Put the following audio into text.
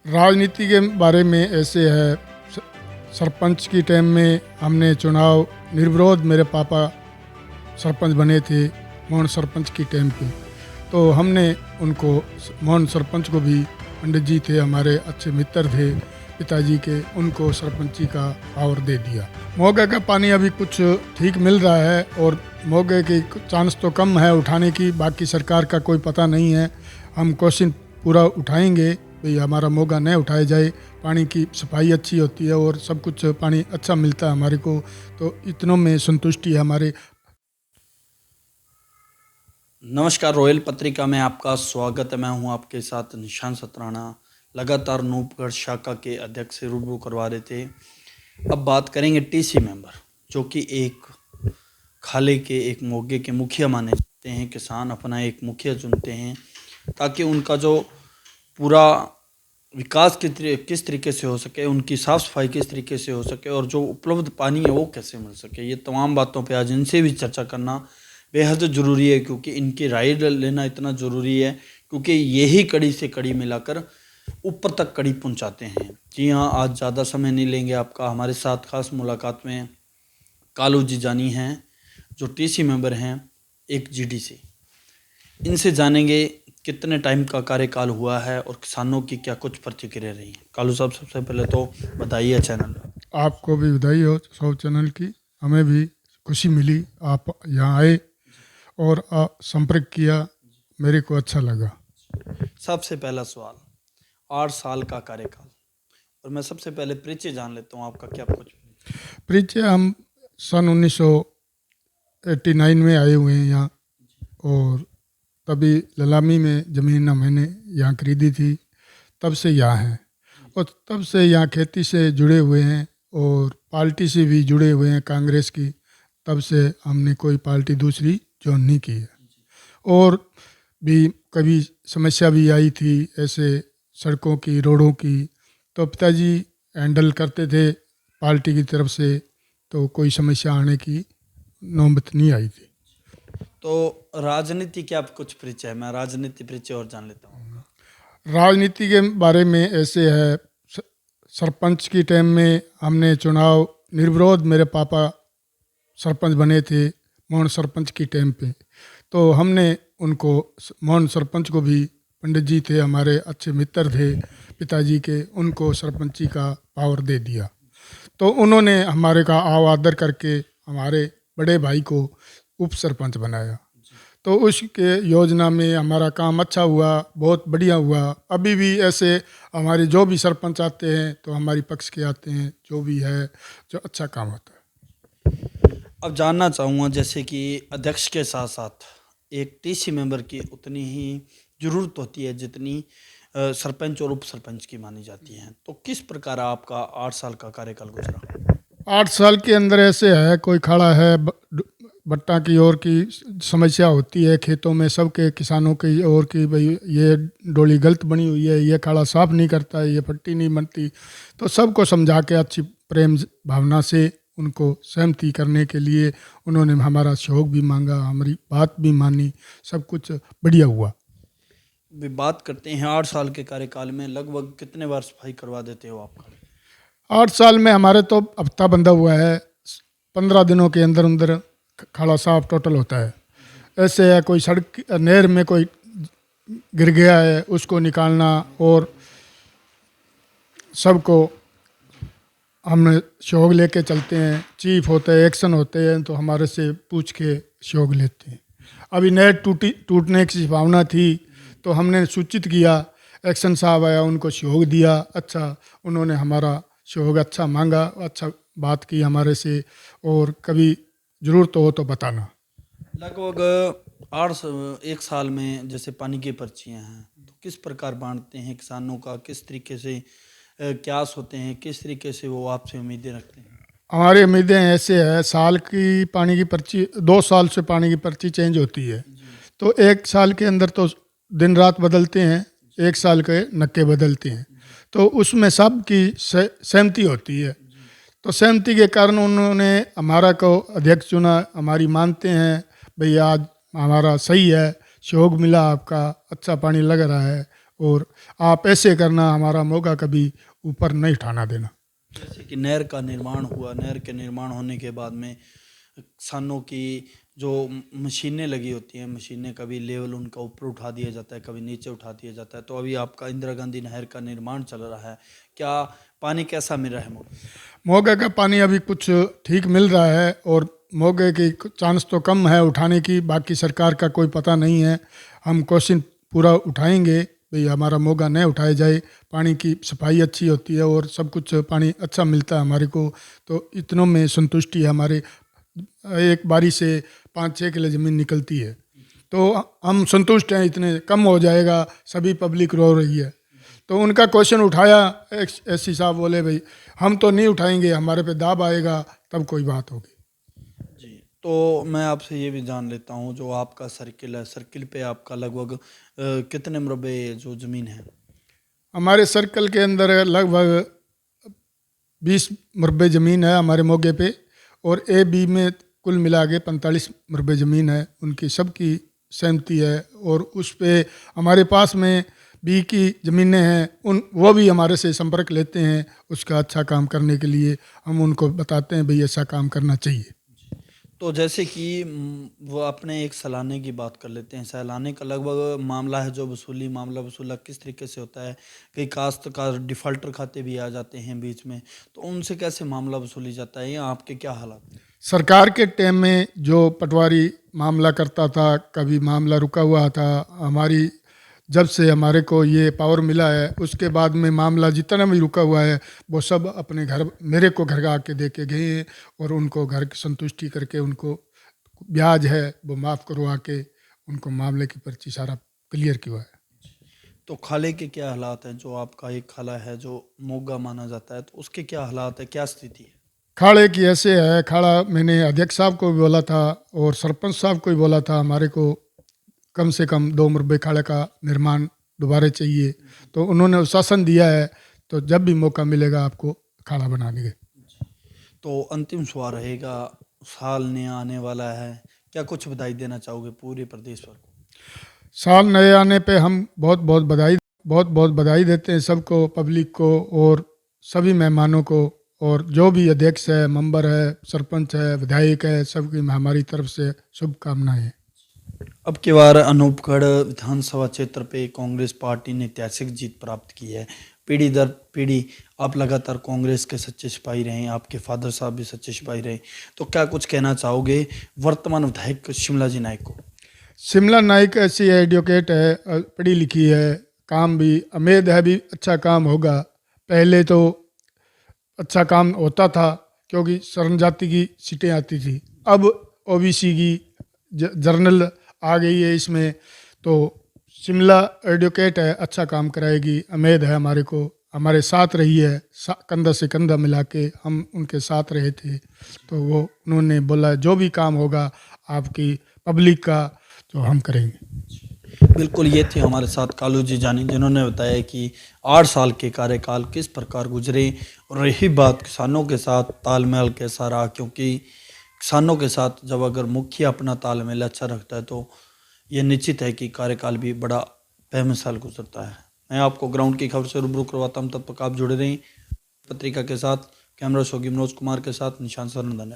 राजनीति के बारे में ऐसे है, सरपंच की टाइम में हमने चुनाव निर्विरोध, मेरे पापा सरपंच बने थे मोहन सरपंच की टाइम पे, तो हमने उनको, मोहन सरपंच को भी, पंडित जी थे हमारे अच्छे मित्र थे पिताजी के, उनको सरपंची का पावर दे दिया। मोगे का पानी अभी कुछ ठीक मिल रहा है और मोगे की चांस तो कम है उठाने की, बाकी सरकार का कोई पता नहीं है। हम क्वेश्चन पूरा उठाएंगे भाई हमारा मोगा न उठाया जाए, पानी की सफाई अच्छी होती है और सब कुछ पानी अच्छा मिलता है हमारे को, तो इतनों में संतुष्टि है हमारे। नमस्कार, रॉयल पत्रिका में आपका स्वागत है। मैं हूं आपके साथ निशान सतराना। लगातार नूपगढ़ शाखा के अध्यक्ष से रूबरू करवा रहे थे। अब बात करेंगे टीसी मेंबर, जो कि एक खाले के, एक मोगे के मुखिया माने जाते हैं। किसान अपना एक मुखिया चुनते हैं ताकि उनका जो पूरा विकास किस तरीके से हो सके, उनकी साफ़ सफाई किस तरीके से हो सके और जो उपलब्ध पानी है वो कैसे मिल सके। ये तमाम बातों पे आज इनसे भी चर्चा करना बेहद ज़रूरी है, क्योंकि इनकी राय लेना इतना ज़रूरी है, क्योंकि यही कड़ी से कड़ी मिलाकर ऊपर तक कड़ी पहुंचाते हैं। जी हाँ, आज ज़्यादा समय नहीं लेंगे आपका। हमारे साथ खास मुलाकात में कालू जी जानी हैं, जो टीसी मेंबर हैं एक जीडी से। इनसे जानेंगे कितने टाइम का कार्यकाल हुआ है और किसानों की क्या कुछ प्रतिक्रिया रही है। कालू साहब, सबसे पहले तो बधाई है चैनल। आपको भी बधाई हो सौ चैनल की। हमें भी खुशी मिली आप यहाँ आए और संपर्क किया, मेरे को अच्छा लगा। सबसे पहला सवाल, 8 साल का कार्यकाल, और मैं सबसे पहले परिचय जान लेता हूँ आपका। क्या कुछ परिचय, हम सन 1989 में आए हुए हैं यहाँ, और तभी ललामी में ज़मीन मैंने यहाँ खरीदी थी, तब से यहाँ हैं और तब से यहाँ खेती से जुड़े हुए हैं और पार्टी से भी जुड़े हुए हैं, कांग्रेस की। तब से हमने कोई पार्टी दूसरी ज्वाइन नहीं की है। और भी कभी समस्या भी आई थी ऐसे सड़कों की, रोडों की, तो पिताजी हैंडल करते थे पार्टी की तरफ से, तो कोई समस्या आने की नौबत नहीं आई थी। तो राजनीति क्या कुछ परिचय है? मैं राजनीति परिचय और जान लेता हूँ। राजनीति के बारे में ऐसे है, सरपंच की टाइम में हमने चुनाव निर्विरोध, मेरे पापा सरपंच बने थे मोहन सरपंच की टाइम पे, तो हमने उनको, मोहन सरपंच को भी, पंडित जी थे हमारे अच्छे मित्र थे पिताजी के, उनको सरपंची का पावर दे दिया। तो उन्होंने हमारे का आदर करके हमारे बड़े भाई को उप सरपंच बनाया। तो उसके योजना में हमारा काम अच्छा हुआ, बहुत बढ़िया हुआ। अभी भी ऐसे हमारे जो भी सरपंच आते हैं तो हमारी पक्ष के आते हैं, जो भी है जो अच्छा काम होता है। अब जानना चाहूँगा, जैसे कि अध्यक्ष के साथ साथ एक टीसी मेंबर की उतनी ही ज़रूरत होती है जितनी सरपंच और उप सरपंच की मानी जाती है, तो किस प्रकार आपका 8 साल का कार्यकाल गुजरा? 8 साल के अंदर ऐसे है, कोई खड़ा है, बट्टा की ओर की समस्या होती है खेतों में, सबके किसानों की ओर की, भाई ये डोली गलत बनी हुई है, ये खाड़ा साफ नहीं करता है, ये पट्टी नहीं बनती, तो सबको समझा के अच्छी प्रेम भावना से उनको सहमति करने के लिए उन्होंने हमारा सहयोग भी मांगा, हमारी बात भी मानी, सब कुछ बढ़िया हुआ। भी बात करते हैं 8 साल के कार्यकाल में लगभग कितने बार सफाई करवा देते हो आप? 8 साल में हमारे तो हफ्ता बंधा हुआ है, 15 दिनों के अंदर अंदर खाड़ा साफ टोटल होता है। ऐसे है, कोई सड़क नहर में कोई गिर गया है उसको निकालना, और सबको हम सहयोग लेके चलते हैं। चीफ होते हैं, एक्शन होते हैं, तो हमारे से पूछ के सहयोग लेते हैं। अभी नहर टूटने की संभावना थी तो हमने सूचित किया, एक्शन साहब आया, उनको सहयोग दिया, अच्छा उन्होंने हमारा सहयोग अच्छा मांगा, अच्छा बात की हमारे से, और कभी ज़रूरत हो तो बताना। लगभग 1 साल में जैसे पानी की पर्चियाँ हैं, तो किस प्रकार बांटते हैं किसानों का, किस तरीके से क्यास होते हैं, किस तरीके से वो आपसे उम्मीदें रखते हैं? हमारी उम्मीदें ऐसे है, साल की पानी की पर्ची, 2 साल से पानी की पर्ची चेंज होती है, तो 1 साल के अंदर तो दिन रात बदलते हैं, 1 साल के नक्के बदलते हैं, तो उसमें सब की सहमति होती है। तो सहमति के कारण उन्होंने हमारा को अध्यक्ष चुना, हमारी मानते हैं भाई आज हमारा सही है, सहयोग मिला, आपका अच्छा पानी लग रहा है, और आप ऐसे करना, हमारा मोगा कभी ऊपर नहीं उठाना देना। जैसे कि नहर का निर्माण हुआ, नहर के निर्माण होने के बाद में किसानों की जो मशीनें लगी होती हैं, मशीनें कभी लेवल उनका ऊपर उठा दिया जाता है, कभी नीचे उठा दिया जाता है। तो अभी आपका इंदिरा गांधी नहर का निर्माण चल रहा है, क्या पानी कैसा मिल रहा है मोगा? मोगे का पानी अभी कुछ ठीक मिल रहा है और मोगे की चांस तो कम है उठाने की, बाकी सरकार का कोई पता नहीं है। हम क्वेश्चन पूरा उठाएंगे भाई हमारा मोगा नहीं उठाया जाए, पानी की सफाई अच्छी होती है और सब कुछ पानी अच्छा मिलता है हमारे को, तो इतनों में संतुष्टि है हमारे। एक बारी से 5-6 किलो ज़मीन निकलती है, तो हम संतुष्ट हैं। इतने कम हो जाएगा, सभी पब्लिक रो रही है। तो उनका क्वेश्चन उठाया, एससी साहब बोले भाई हम तो नहीं उठाएंगे, हमारे पे दाब आएगा तब कोई बात होगी। जी, तो मैं आपसे ये भी जान लेता हूँ, जो आपका सर्किल है, सर्किल पे आपका लगभग कितने मरबे जो ज़मीन है? हमारे सर्कल के अंदर लगभग 20 मरबे ज़मीन है हमारे मोगे पे, और ए बी में कुल मिला के 45 मरबे ज़मीन है। उनकी सबकी सहमति है, और उस पे हमारे पास में बी की ज़मीनें हैं, वो भी हमारे से संपर्क लेते हैं उसका अच्छा काम करने के लिए। हम उनको बताते हैं भाई ऐसा काम करना चाहिए। तो जैसे कि वो अपने एक सालाने की बात कर लेते हैं। सालाने का लगभग मामला है, जो मामला वसूला किस तरीके से होता है? कई काश्तकार डिफ़ॉल्टर खाते भी आ जाते हैं बीच में, तो उनसे कैसे मामला वसूली जाता है, या आपके क्या हालात हैं? सरकार के टाइम में जो पटवारी मामला करता था, कभी मामला रुका हुआ था। हमारी जब से हमारे को ये पावर मिला है उसके बाद में मामला जितना भी रुका हुआ है वो सब अपने घर मेरे को घर आके दे के गए हैं, और उनको घर की संतुष्टि करके उनको ब्याज है वो माफ़ करवा के उनको मामले की पर्ची सारा क्लियर किया है। तो खाले के क्या हालात हैं? जो आपका एक खाला है जो मोगा माना जाता है, तो उसके क्या हालात है, क्या स्थिति है? खाड़े की ऐसे है, खाड़ा मैंने अध्यक्ष साहब को भी बोला था और सरपंच साहब को भी बोला था, हमारे को कम से कम 2 मरबे खाड़े का निर्माण दोबारा चाहिए, तो उन्होंने आश्वासन दिया है। तो जब भी मौका मिलेगा आपको खाड़ा बना देंगे। तो अंतिम सवाल रहेगा, साल नया आने वाला है, क्या कुछ बधाई देना चाहोगे पूरे प्रदेश भर को? साल नए आने पे हम बहुत बहुत बधाई देते हैं सबको, पब्लिक को और सभी मेहमानों को, और जो भी अध्यक्ष है, मेंबर है, सरपंच है, विधायक है, सबकी हमारी तरफ से शुभकामनाएं हैं। अब की बार अनूपगढ़ विधानसभा क्षेत्र पे कांग्रेस पार्टी ने ऐतिहासिक जीत प्राप्त की है। पीढ़ी दर पीढ़ी आप लगातार कांग्रेस के सच्चे सिपाही रहे, आपके फादर साहब भी सच्चे सिपाही रहे, तो क्या कुछ कहना चाहोगे वर्तमान विधायक शिमला जी नायक को? शिमला नाइक ऐसी एडवोकेट है, पढ़ी लिखी है, काम भी उम्मीद है भी अच्छा काम होगा। पहले तो अच्छा काम होता था क्योंकि शरण जाति की सीटें आती थी, अब ओबीसी की जर्नल आ गई है इसमें, तो शिमला एडवोकेट है, अच्छा काम कराएगी, उम्मीद है हमारे को। हमारे साथ रही है, कंधा से कंधा मिला के हम उनके साथ रहे थे, तो वो उन्होंने बोला जो भी काम होगा आपकी पब्लिक का तो हम करेंगे। बिल्कुल, ये थे हमारे साथ कालू जी जानी, जिन्होंने बताया कि 8 साल के कार्यकाल किस प्रकार गुजरे, और रही बात किसानों के साथ तालमेल कैसा रहा, क्योंकि किसानों के साथ जब अगर मुखिया अपना तालमेल अच्छा रखता है तो ये निश्चित है कि कार्यकाल भी बड़ा बेमिसाल गुजरता है। मैं आपको ग्राउंड की खबर से रूबरू करवाता हूँ, तब तक आप जुड़े रहें पत्रिका के साथ। कैमरा शोगी मनोज कुमार के साथ निशान सर, धन्यवाद।